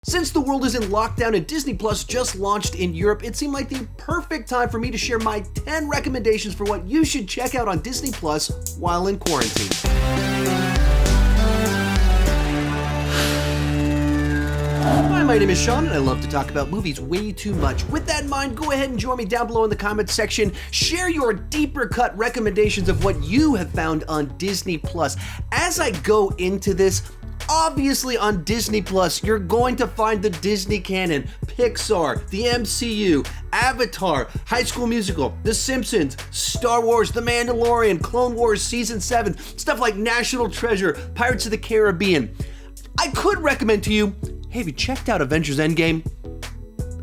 Since the world is in lockdown and Disney Plus just launched in Europe, it seemed like the perfect time for me to share my 10 recommendations for what you should check out on Disney Plus while in quarantine. Hi, my name is Sean, and I love to talk about movies way too much. With that in mind, go ahead and join me down below in the comments section. Share your deeper cut recommendations of what you have found on Disney Plus. As I go into this, obviously on Disney Plus, you're going to find the Disney canon, Pixar, the MCU, Avatar, High School Musical, The Simpsons, Star Wars, The Mandalorian, Clone Wars Season 7, stuff like National Treasure, Pirates of the Caribbean. I could recommend to you, hey, have you checked out Avengers Endgame?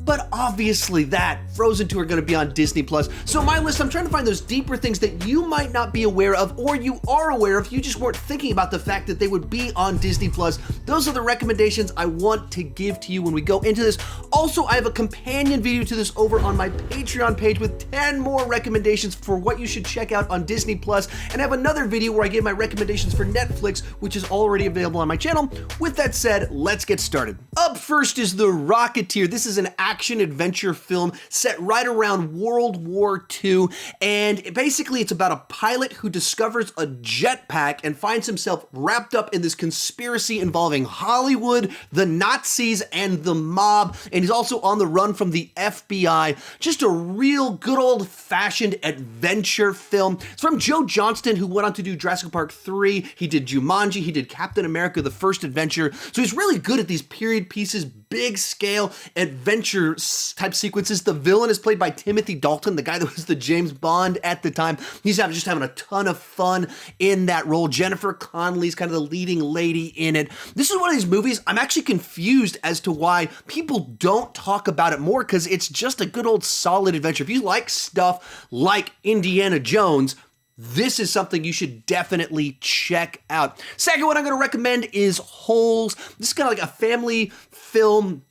But obviously Frozen 2 are going to be on Disney Plus. So my list, I'm trying to find those deeper things that you might not be aware of, or you are aware of, you just weren't thinking about the fact that they would be on Disney Plus. Those are the recommendations I want to give to you when we go into this. Also, I have a companion video to this over on my Patreon page with 10 more recommendations for what you should check out on Disney Plus, and I have another video where I give my recommendations for Netflix, which is already available on my channel. With that said, let's get started. Up first is The Rocketeer. This is an action-adventure film set right around World War II, and basically it's about a pilot who discovers a jetpack and finds himself wrapped up in this conspiracy involving Hollywood, the Nazis, and the mob, and he's also on the run from the FBI. Just a real good old-fashioned adventure film. It's from Joe Johnston, who went on to do Jurassic Park 3, he did Jumanji, he did Captain America: The First Adventure, so he's really good at these period pieces, big scale adventure type sequences. The villain is played by Timothy Dalton, the guy that was the James Bond at the time. He's just having a ton of fun in that role. Jennifer Connelly's kind of the leading lady in it. This is one of these movies I'm actually confused as to why people don't talk about it more, because it's just a good old solid adventure. If you like stuff like Indiana Jones, this is something you should definitely check out. Second one I'm going to recommend is Holes. This is kind of like a family film.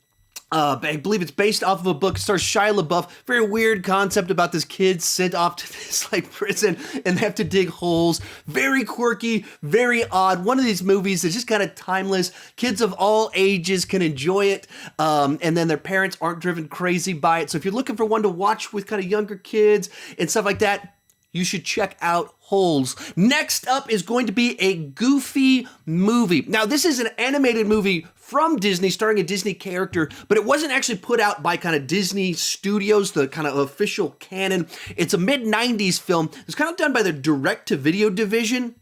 I believe it's based off of a book. It stars Shia LaBeouf. Very weird concept about this kid sent off to this prison and they have to dig holes. Very quirky, very odd. One of these movies that's just kind of timeless. Kids of all ages can enjoy it, and then their parents aren't driven crazy by it. So if you're looking for one to watch with kind of younger kids and stuff like that, you should check out Holes. Next up is going to be a Goofy movie. Now, this is an animated movie from Disney, starring a Disney character, but it wasn't actually put out by kind of Disney Studios, the kind of official canon. It's a mid-90s film. It was kind of done by the direct-to-video division,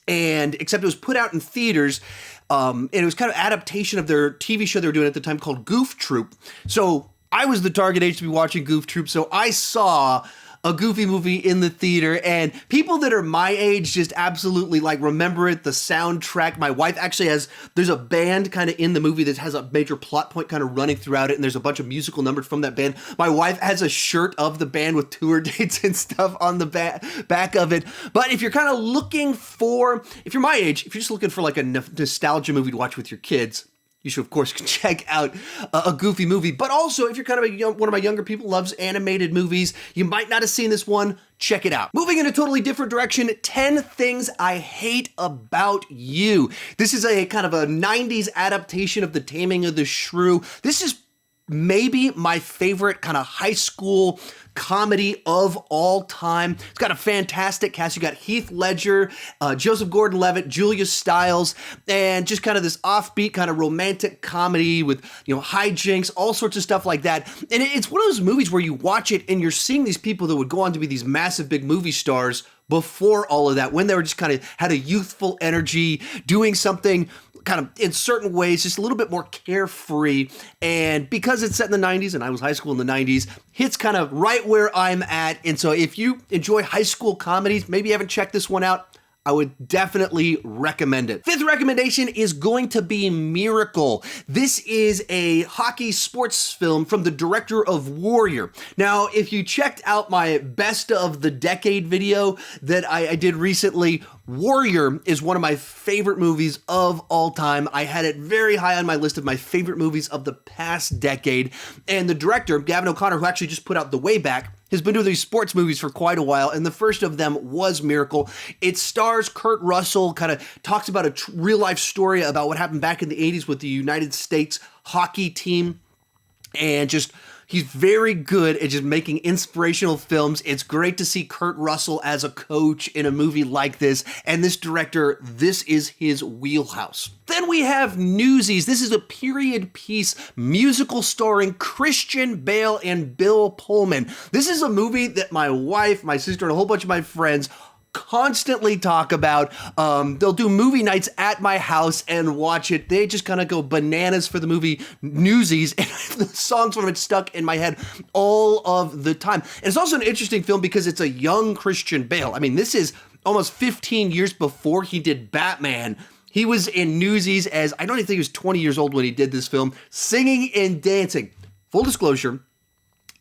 and except it was put out in theaters, and it was kind of adaptation of their TV show they were doing at the time called Goof Troop. So I was the target age to be watching Goof Troop, so I saw a Goofy movie in the theater, and people that are my age just absolutely remember it, the soundtrack. My wife actually there's a band kind of in the movie that has a major plot point kind of running throughout it, and there's a bunch of musical numbers from that band. My wife has a shirt of the band with tour dates and stuff on the back of it. But if you're kind of looking for, if you're my age, if you're just looking for like a nostalgia movie to watch with your kids, you should, of course, check out a Goofy movie. But also, if you're kind of one of my younger people loves animated movies, you might not have seen this one, check it out. Moving in a totally different direction, 10 Things I Hate About You. This is a kind of a 90s adaptation of The Taming of the Shrew. This is maybe my favorite kind of high school comedy of all time. It's got a fantastic cast. You got Heath Ledger, Joseph Gordon-Levitt, Julia Stiles, and just kind of this offbeat kind of romantic comedy with, hijinks, all sorts of stuff like that. And it's one of those movies where you watch it and you're seeing these people that would go on to be these massive big movie stars before all of that, when they were just kind of had a youthful energy, doing something kind of in certain ways, just a little bit more carefree. And because it's set in the 90s and I was high school in the 90s, hits kind of right where I'm at. And so if you enjoy high school comedies, maybe you haven't checked this one out, I would definitely recommend it. Fifth recommendation is going to be Miracle. This is a hockey sports film from the director of Warrior. Now, if you checked out my best of the decade video that I did recently, Warrior is one of my favorite movies of all time. I had it very high on my list of my favorite movies of the past decade. And the director, Gavin O'Connor, who actually just put out The Way Back, has been doing these sports movies for quite a while, and the first of them was Miracle. It stars Kurt Russell, kind of talks about a real-life story about what happened back in the 80s with the United States hockey team, and just he's very good at just making inspirational films. It's great to see Kurt Russell as a coach in a movie like this, and this director, this is his wheelhouse. Then we have Newsies. This is a period piece musical starring Christian Bale and Bill Pullman. This is a movie that my wife, my sister, and a whole bunch of my friends constantly talk about. They'll do movie nights at my house and watch it. They just kind of go bananas for the movie Newsies, and the songs from it stuck in my head all of the time. And it's also an interesting film because it's a young Christian Bale. I mean, this is almost 15 years before he did Batman. He was in Newsies as, I don't even think he was 20 years old when he did this film, singing and dancing. Full disclosure,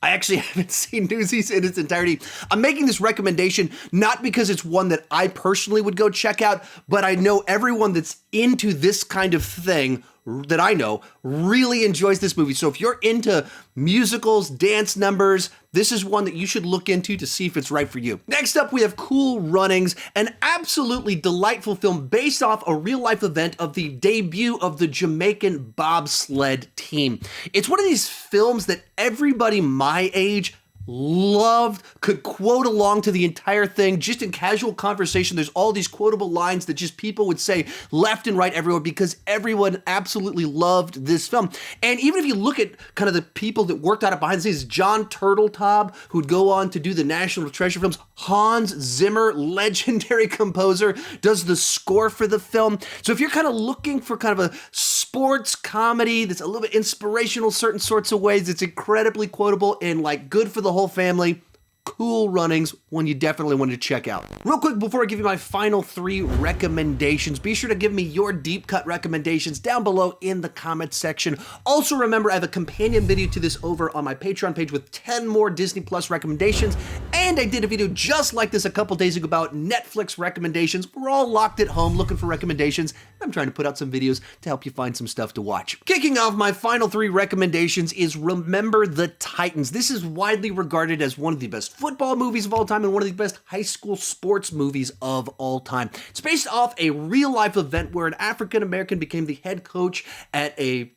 I actually haven't seen Newsies in its entirety. I'm making this recommendation not because it's one that I personally would go check out, but I know everyone that's into this kind of thing that I know really enjoys this movie. So if you're into musicals, dance numbers, this is one that you should look into to see if it's right for you. Next up, we have Cool Runnings, an absolutely delightful film based off a real-life event of the debut of the Jamaican bobsled team. It's one of these films that everybody my age loved, could quote along to the entire thing. Just in casual conversation, there's all these quotable lines that just people would say left and right everywhere because everyone absolutely loved this film. And even if you look at kind of the people that worked on it behind the scenes, John Turteltaub, who'd go on to do the National Treasure films, Hans Zimmer, legendary composer, does the score for the film. So if you're kind of looking for kind of a sports comedy that's a little bit inspirational certain sorts of ways, it's incredibly quotable and like good for the whole family, Cool Runnings, one you definitely want to check out. Real quick, before I give you my final 3 recommendations, be sure to give me your deep cut recommendations down below in the comments section. Also remember, I have a companion video to this over on my Patreon page with 10 more Disney Plus recommendations, and I did a video just like this a couple days ago about Netflix recommendations. We're all locked at home looking for recommendations. I'm trying to put out some videos to help you find some stuff to watch. Kicking off my final 3 recommendations is Remember the Titans. This is widely regarded as one of the best football movies of all time and one of the best high school sports movies of all time. It's based off a real-life event where an African-American became the head coach at a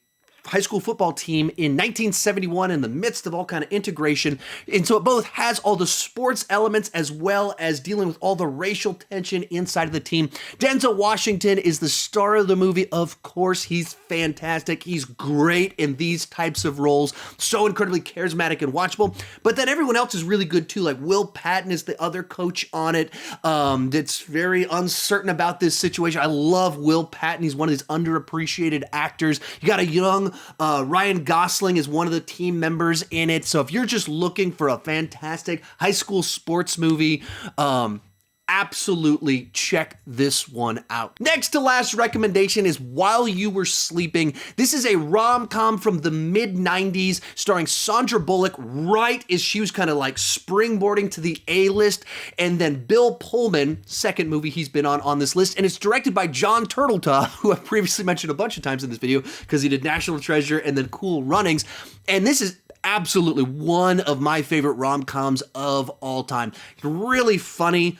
high school football team in 1971 in the midst of all kind of integration. And so it both has all the sports elements as well as dealing with all the racial tension inside of the team. Denzel Washington is the star of the movie. Of course, he's fantastic. He's great in these types of roles. So incredibly charismatic and watchable. But then everyone else is really good too. Like Will Patton is the other coach on it that's very uncertain about this situation. I love Will Patton. He's one of these underappreciated actors. You got a young Ryan Gosling is one of the team members in it. So if you're just looking for a fantastic high school sports movie, absolutely check this one out. Next to last recommendation is While You Were Sleeping. This is a rom-com from the mid-90s starring Sandra Bullock right as she was kind of like springboarding to the A-list, and then Bill Pullman, second movie he's been on this list, and it's directed by John Turteltaub, who I've previously mentioned a bunch of times in this video because he did National Treasure and then Cool Runnings, and this is absolutely one of my favorite rom-coms of all time. Really funny,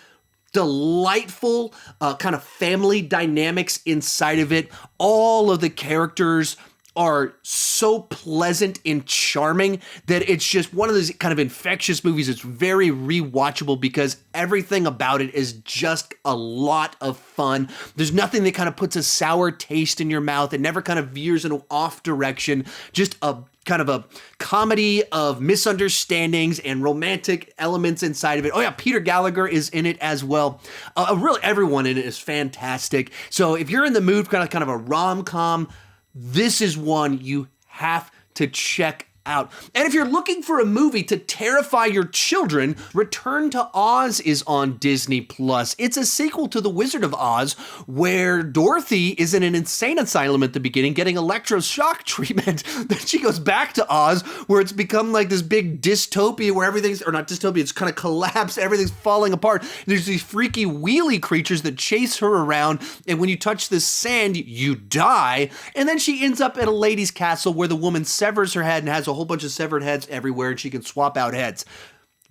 delightful kind of family dynamics inside of it. All of the characters are so pleasant and charming that it's just one of those kind of infectious movies. It's very rewatchable because everything about it is just a lot of fun. There's nothing that kind of puts a sour taste in your mouth. It never kind of veers in an off direction. Just a kind of a comedy of misunderstandings and romantic elements inside of it. Oh yeah, Peter Gallagher is in it as well. Really, everyone in it is fantastic. So if you're in the mood for kind of a rom-com, this is one you have to check out. And if you're looking for a movie to terrify your children, Return to Oz is on Disney Plus. It's a sequel to The Wizard of Oz, where Dorothy is in an insane asylum at the beginning getting electroshock treatment. Then she goes back to Oz, where it's become like this big dystopia where everything's, or not dystopia, it's kind of collapsed, everything's falling apart. There's these freaky wheelie creatures that chase her around, and when you touch the sand, you die. And then she ends up at a lady's castle where the woman severs her head and has a whole bunch of severed heads everywhere, and she can swap out heads.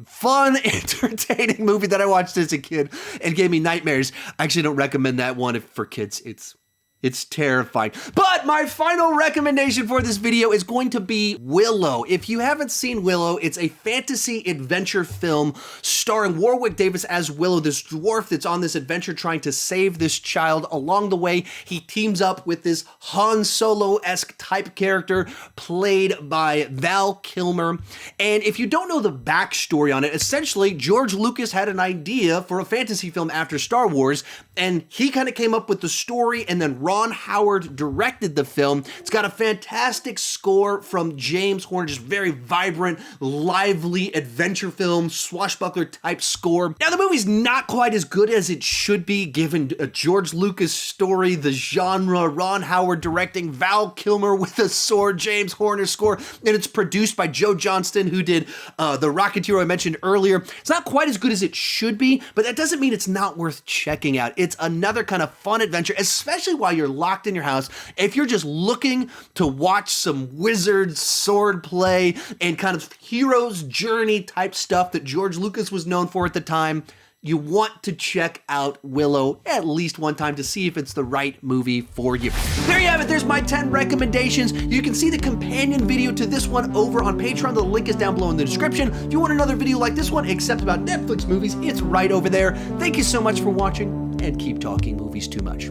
Fun, entertaining movie that I watched as a kid and gave me nightmares. I actually don't recommend that one for kids. It's It's terrifying. But my final recommendation for this video is going to be Willow. If you haven't seen Willow, it's a fantasy adventure film starring Warwick Davis as Willow, this dwarf that's on this adventure trying to save this child. Along the way, he teams up with this Han Solo-esque type character played by Val Kilmer. And if you don't know the backstory on it, essentially, George Lucas had an idea for a fantasy film after Star Wars, and he kind of came up with the story, and then Ron Howard directed the film. It's got a fantastic score from James Horner, just very vibrant, lively adventure film, swashbuckler type score. Now, the movie's not quite as good as it should be given a George Lucas story, the genre, Ron Howard directing, Val Kilmer with a sword, James Horner score, and it's produced by Joe Johnston, who did the Rocketeer I mentioned earlier. It's not quite as good as it should be, but that doesn't mean it's not worth checking out. It's another kind of fun adventure, especially while you're locked in your house. If you're just looking to watch some wizard sword play and kind of hero's journey type stuff that George Lucas was known for at the time, you want to check out Willow at least one time to see if it's the right movie for you. There you have it. There's my 10 recommendations. You can see the companion video to this one over on Patreon. The link is down below in the description. If you want another video like this one, except about Netflix movies, it's right over there. Thank you so much for watching, and keep talking movies too much.